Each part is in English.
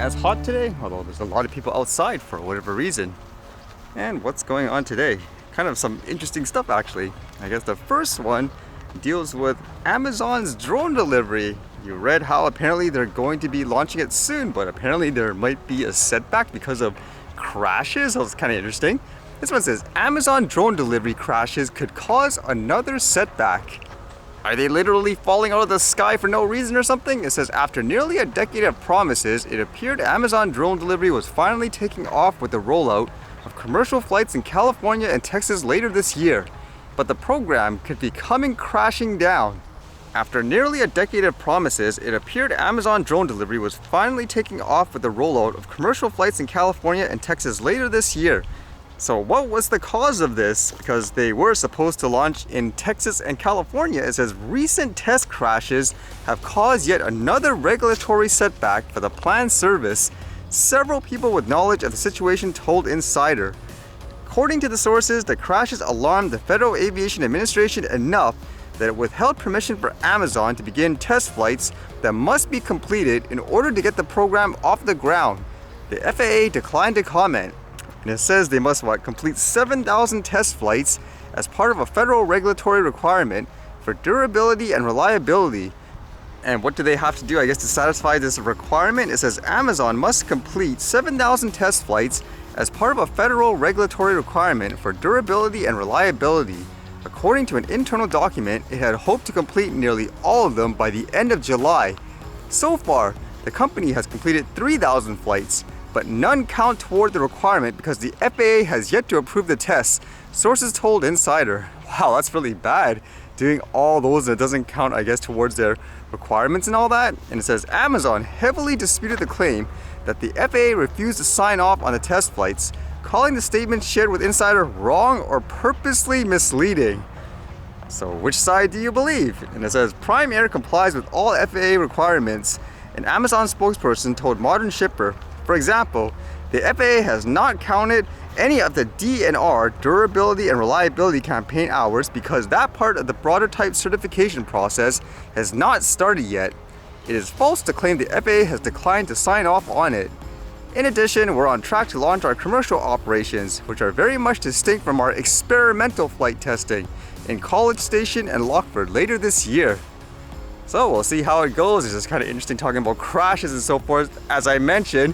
as hot today, although there's a lot of people outside for whatever reason. And what's going on today? Kind of some interesting stuff actually. I guess the first one deals with Amazon's drone delivery. You read how apparently they're going to be launching it soon, but apparently there might be a setback because of crashes. So it's kind of interesting. This one says, Amazon drone delivery crashes could cause another setback. Are they literally falling out of the sky for no reason or something? It says, after nearly a decade of promises, it appeared Amazon drone delivery was finally taking off with the rollout of commercial flights in California and Texas later this year. But the program could be coming crashing down. After nearly a decade of promises, it appeared Amazon drone delivery was finally taking off with the rollout of commercial flights in California and Texas later this year. So what was the cause of this? Because they were supposed to launch in Texas and California. It says recent test crashes have caused yet another regulatory setback for the planned service. Several people with knowledge of the situation told Insider. According to the sources, the crashes alarmed the Federal Aviation Administration enough that it withheld permission for Amazon to begin test flights that must be completed in order to get the program off the ground. The FAA declined to comment, and it says they must complete 7,000 test flights as part of a federal regulatory requirement for durability and reliability. And what do they have to do, I guess, to satisfy this requirement? It says Amazon must complete 7,000 test flights as part of a federal regulatory requirement for durability and reliability. According to an internal document, it had hoped to complete nearly all of them by the end of July. So far, the company has completed 3,000 flights, but none count toward the requirement because the FAA has yet to approve the tests, sources told Insider. Wow, that's really bad. Doing all those that doesn't count, I guess, towards their requirements and all that. And it says Amazon heavily disputed the claim that the FAA refused to sign off on the test flights, calling the statement shared with Insider wrong or purposely misleading. So which side do you believe? And it says Prime Air complies with all FAA requirements. An Amazon spokesperson told Modern Shipper, for example, the FAA has not counted any of the DNR, durability and reliability campaign hours, because that part of the broader type certification process has not started yet. It is false to claim the FAA has declined to sign off on it. In addition, we're on track to launch our commercial operations, which are very much distinct from our experimental flight testing in College Station and Lockford later this year. So we'll see how it goes. It's just kind of interesting talking about crashes and so forth. As I mentioned,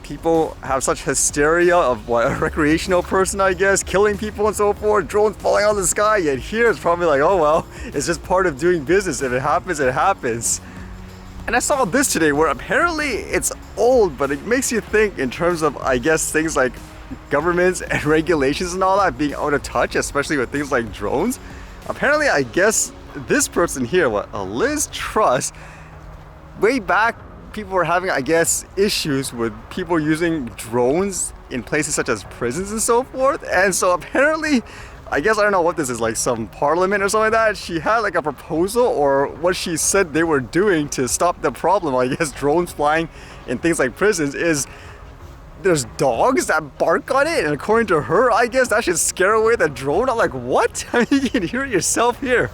people have such hysteria of a recreational person, I guess, killing people and so forth, drones falling out of the sky, yet here it's probably like, oh well, it's just part of doing business. If it happens, it happens. And I saw this today where apparently it's old, but it makes you think in terms of, I guess, things like governments and regulations and all that being out of touch, especially with things like drones. Apparently, I guess this person here, Liz Truss, way back, people were having, I guess, issues with people using drones in places such as prisons and so forth. And so apparently, I guess, I don't know what this is, like some parliament or something like that. She had like a proposal, or what she said they were doing to stop the problem, I guess, drones flying in things like prisons, is there's dogs that bark on it. And according to her, I guess that should scare away the drone. I'm like, what? I mean, you can hear it yourself here.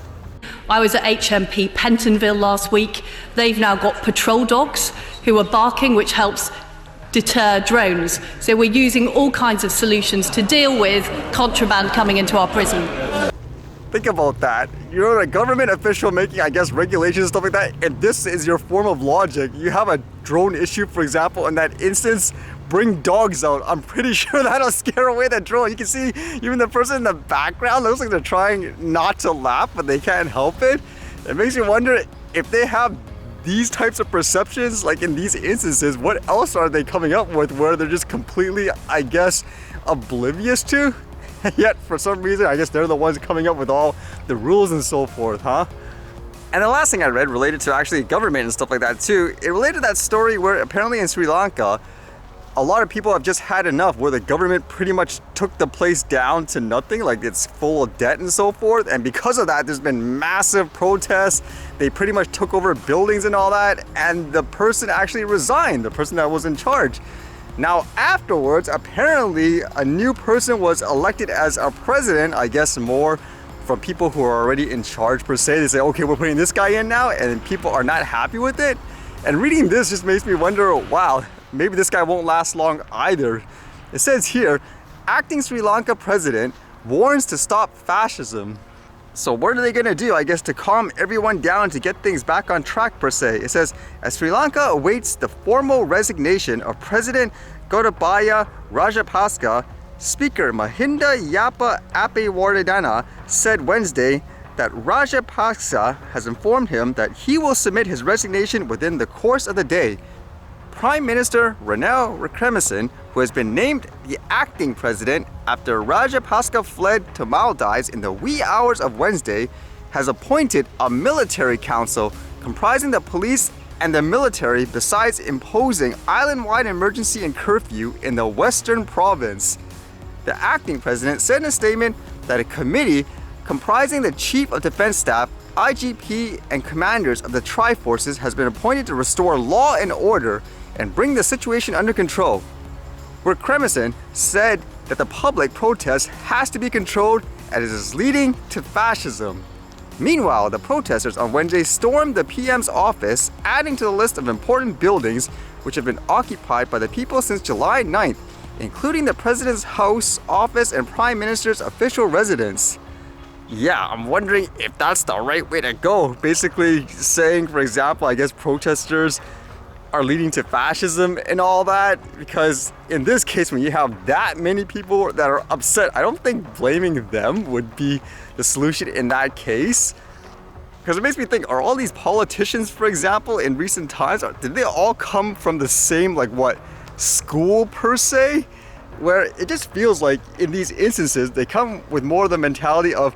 I was at HMP Pentonville last week. They've now got patrol dogs who are barking, which helps deter drones. So we're using all kinds of solutions to deal with contraband coming into our prison. Think about that. You're a government official making, I guess, regulations and stuff like that, and this is your form of logic. You have a drone issue, for example, in that instance, bring dogs out. I'm pretty sure that'll scare away the drone. You can see even the person in the background looks like they're trying not to laugh, but they can't help it. It makes you wonder if they have these types of perceptions, like in these instances, what else are they coming up with where they're just completely, I guess, oblivious to? Yet for some reason, I guess they're the ones coming up with all the rules and so forth, huh? And the last thing I read related to actually government and stuff like that too, it related to that story where apparently in Sri Lanka, a lot of people have just had enough, where the government pretty much took the place down to nothing, like it's full of debt and so forth. And because of that, there's been massive protests. They pretty much took over buildings and all that. And the person actually resigned, the person that was in charge. Now afterwards, apparently a new person was elected as a president, I guess more from people who are already in charge per se. They say, okay, we're putting this guy in now, and people are not happy with it. And reading this just makes me wonder, wow, maybe this guy won't last long either. It says here, acting Sri Lanka president warns to stop fascism. So what are they going to do, I guess, to calm everyone down to get things back on track per se? It says, as Sri Lanka awaits the formal resignation of President Gotabaya Rajapaksa, Speaker Mahinda Yapa Apewardena said Wednesday that Rajapaksa has informed him that he will submit his resignation within the course of the day. Prime Minister Ranil Wickremesinghe, who has been named the acting president after Rajapaksa fled to Maldives in the wee hours of Wednesday, has appointed a military council comprising the police and the military, besides imposing island-wide emergency and curfew in the western province. The acting president said in a statement that a committee comprising the Chief of Defense Staff, IGP, and commanders of the Tri-Forces has been appointed to restore law and order and bring the situation under control. Wickremesinghe said that the public protest has to be controlled as it is leading to fascism. Meanwhile, the protesters on Wednesday stormed the PM's office, adding to the list of important buildings which have been occupied by the people since July 9th, including the president's house, office, and prime minister's official residence. Yeah, I'm wondering if that's the right way to go. Basically saying, for example, I guess protesters are leading to fascism and all that, because in this case, when you have that many people that are upset, I don't think blaming them would be the solution in that case. Because it makes me think, are all these politicians, for example, in recent times, did they all come from the same, school per se? Where it just feels like in these instances, they come with more of the mentality of,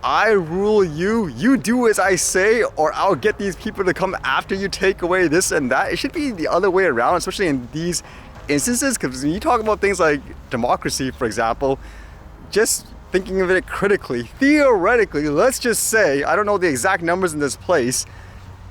I rule you, you do as I say, or I'll get these people to come after you take away this and that. It should be the other way around, especially in these instances, because when you talk about things like democracy, for example, just thinking of it critically, theoretically, let's just say, I don't know the exact numbers in this place,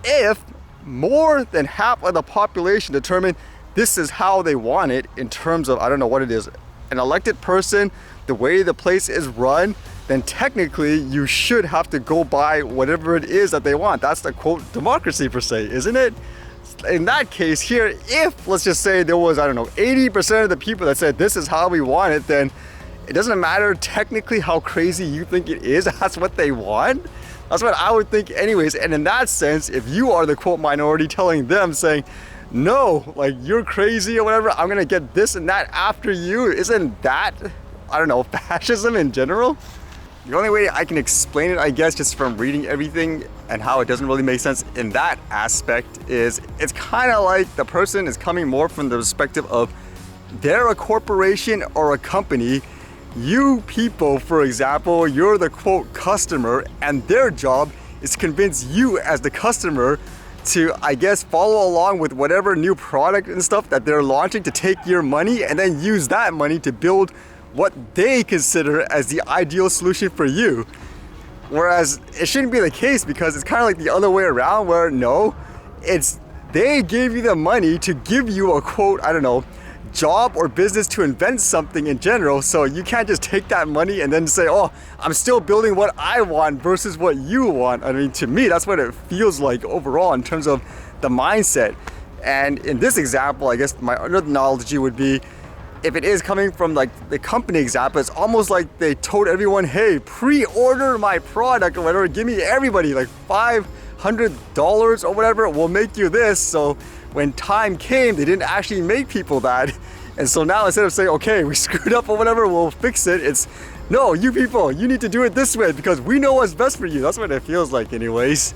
if more than half of the population determine this is how they want it in terms of, I don't know what it is, an elected person, the way the place is run, then technically you should have to go by whatever it is that they want. That's the quote democracy per se, isn't it? In that case here, if let's just say there was, 80% of the people that said this is how we want it, then it doesn't matter technically how crazy you think it is, that's what they want. That's what I would think anyways. And in that sense, if you are the quote minority telling them, saying, no, you're crazy or whatever, I'm gonna get this and that after you, isn't that, fascism in general? The only way I can explain it, I guess, just from reading everything and how it doesn't really make sense in that aspect is it's kind of like the person is coming more from the perspective of they're a corporation or a company. You people, for example, you're the quote customer, and their job is to convince you as the customer to, I guess, follow along with whatever new product and stuff that they're launching to take your money and then use that money to build what they consider as the ideal solution for you. Whereas it shouldn't be the case, because it's kind of like the other way around, where no, it's they gave you the money to give you a quote, job or business to invent something in general. So you can't just take that money and then say, oh, I'm still building what I want versus what you want. To me, that's what it feels like overall in terms of the mindset. And in this example, I guess my other analogy would be, if it is coming from the company example, it's almost like they told everyone, hey, pre-order my product or whatever, give me everybody $500 or whatever, we'll make you this. So when time came, they didn't actually make people that. And so now instead of saying, okay, we screwed up or whatever, we'll fix it, it's, no, you people, you need to do it this way because we know what's best for you. That's what it feels like anyways.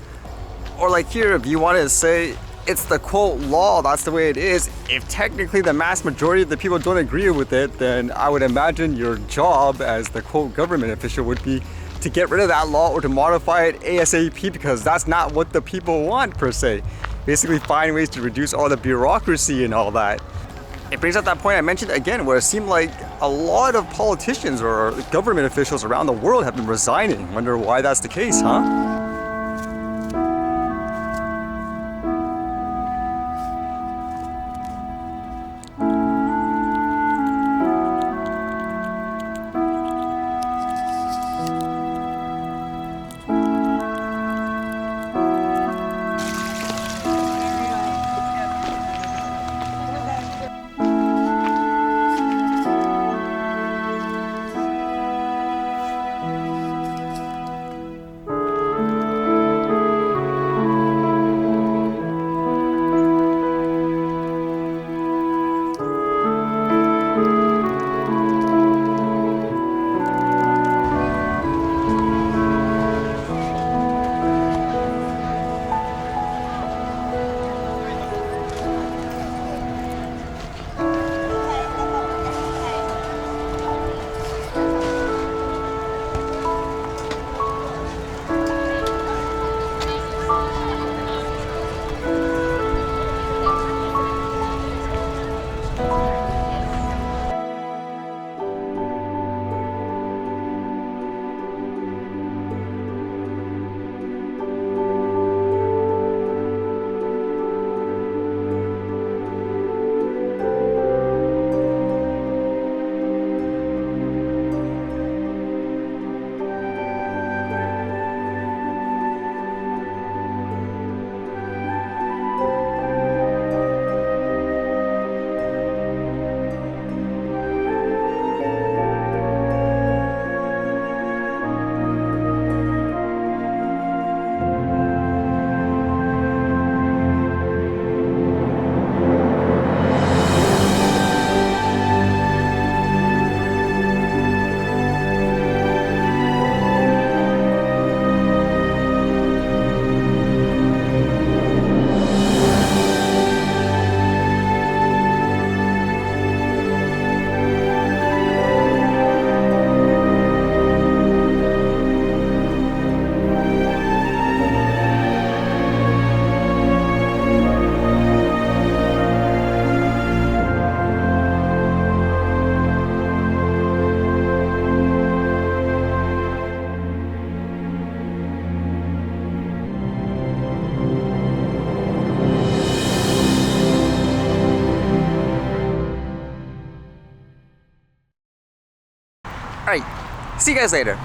Or here, if you wanted to say, it's the quote law, that's the way it is. If technically the mass majority of the people don't agree with it, then I would imagine your job as the quote government official would be to get rid of that law or to modify it ASAP, because that's not what the people want per se. Basically find ways to reduce all the bureaucracy and all that. It brings up that point I mentioned again, where it seemed like a lot of politicians or government officials around the world have been resigning. Wonder why that's the case, huh? See you guys later.